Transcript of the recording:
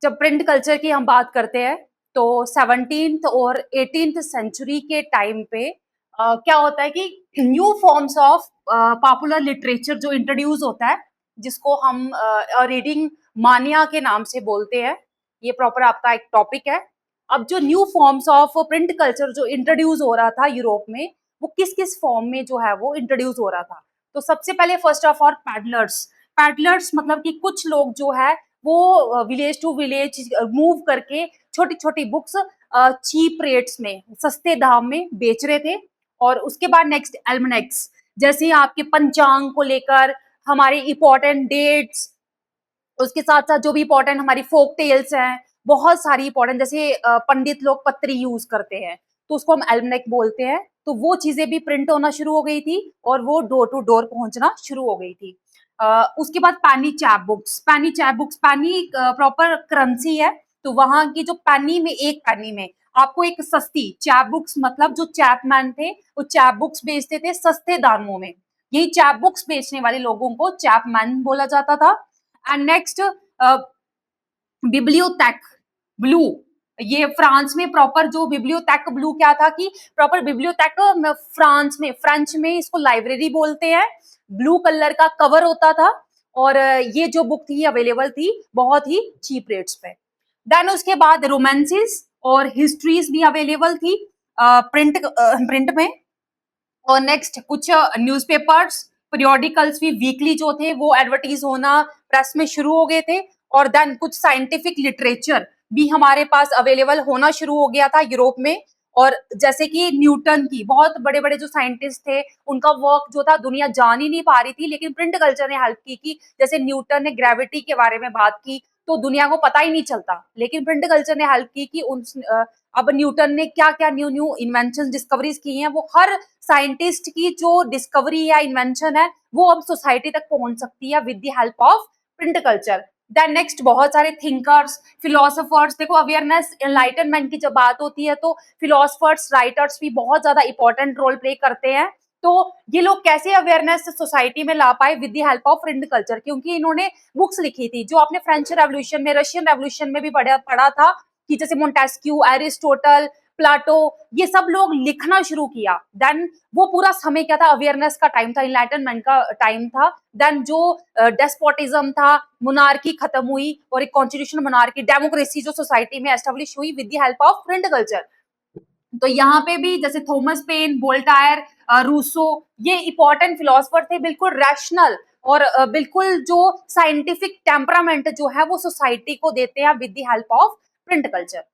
जब print culture की हम बात करते हैं तो 17th और 18th सेंचुरी के टाइम पे क्या होता है कि new forms of popular literature जो इंट्रोड्यूस होता है, जिसको हम रीडिंग मानिया के नाम से बोलते हैं। ये प्रॉपर आपका एक टॉपिक है। अब जो new forms of print culture जो इंट्रोड्यूस हो रहा था यूरोप में, वो किस किस फॉर्म में जो है वो इंट्रोड्यूस हो रहा था। तो सबसे पहले फर्स्ट ऑफ ऑल पैडलर्स मतलब कि कुछ लोग जो है वो विलेज टू विलेज मूव करके छोटी छोटी बुक्स चीप रेट्स में, सस्ते दाम में बेच रहे थे। और उसके बाद नेक्स्ट एल्मनेक्स, जैसे आपके पंचांग को लेकर हमारे इंपॉर्टेंट डेट्स, उसके साथ साथ जो भी इंपॉर्टेंट हमारी फोक टेल्स हैं, बहुत सारी इंपॉर्टेंट, जैसे पंडित लोग पत्री यूज करते हैं तो उसको हम एल्मनेक बोलते हैं। तो वो चीजें भी प्रिंट होना शुरू हो गई थी और वो डोर टू डोर पहुंचना शुरू हो गई थी। उसके बाद पैनी प्रॉपर करेंसी है। तो वहां की जो पैनी में, एक पैनी में आपको एक सस्ती चैप बुक्स, मतलब जो चैपमैन थे वो चैप बुक्स बेचते थे सस्ते दामों में। यही चैप बुक्स बेचने वाले लोगों को चैपमैन बोला जाता था। And next Bibliotheque Bleue. ये फ्रांस में प्रॉपर जो बिब्लियोथेक ब्लू क्या था कि प्रॉपर बिब्लियोथेक फ्रांस में, फ्रेंच में इसको लाइब्रेरी बोलते हैं। ब्लू कलर का कवर होता था और ये जो बुक थी अवेलेबल थी बहुत ही चीप रेट्स पे। देन उसके बाद रोमांसेस और हिस्ट्रीज भी अवेलेबल थी प्रिंट में। और नेक्स्ट कुछ न्यूज़पेपर्स, पीरियोडिकल्स भी वीकली जो थे वो एडवर्टीज होना प्रेस में शुरू हो गए थे। और देन कुछ साइंटिफिक लिटरेचर भी हमारे पास अवेलेबल होना शुरू हो गया था यूरोप में। और जैसे कि न्यूटन की, बहुत बड़े बड़े जो साइंटिस्ट थे उनका वर्क जो था दुनिया जान ही नहीं पा रही थी, लेकिन प्रिंट कल्चर ने हेल्प की कि जैसे न्यूटन ने ग्रेविटी के बारे में बात की तो दुनिया को पता ही नहीं चलता, लेकिन प्रिंट कल्चर ने हेल्प की कि अब न्यूटन ने क्या क्या न्यू न्यू इन्वेंशन डिस्कवरीज की हैं, वो हर साइंटिस्ट की जो डिस्कवरी या इन्वेंशन है वो अब सोसाइटी तक पहुंच सकती है with the help of print culture. Then next बहुत सारे थिंकर्स, फिलोसोफर्स, देखो अवेयरनेस एनलाइटनमेंट की जब बात होती है तो फिलोसोफर्स, राइटर्स भी बहुत ज्यादा इंपॉर्टेंट रोल प्ले करते हैं। तो ये लोग कैसे अवेयरनेस सोसाइटी में ला पाए with the help of print culture, क्योंकि इन्होंने बुक्स लिखी थी जो आपने फ्रेंच रेवोल्यूशन में, रशियन रेवोल्यूशन में भी पढ़ा था कि जैसे मोंटेस्क्यू, एरिस्टोटल, प्लाटो, ये सब लोग लिखना शुरू किया। देन वो पूरा समय क्या था, अवेयरनेस का टाइम था, इनलाइटनमेंट का टाइम था। देन जो डेस्पोटिज्म था, मोनार्की खत्म हुई और एक कॉन्स्टिट्यूशनल मोनार्की, डेमोक्रेसी जो सोसाइटी में एस्टेब्लिश हुई with the help of print culture. तो यहाँ पे भी जैसे थॉमस पेन, वोल्टायर, रूसो, ये इंपॉर्टेंट फिलोसफर थे, बिल्कुल रैशनल और बिल्कुल जो साइंटिफिक टेम्परामेंट जो है वो सोसाइटी को देते हैं with the help of print culture.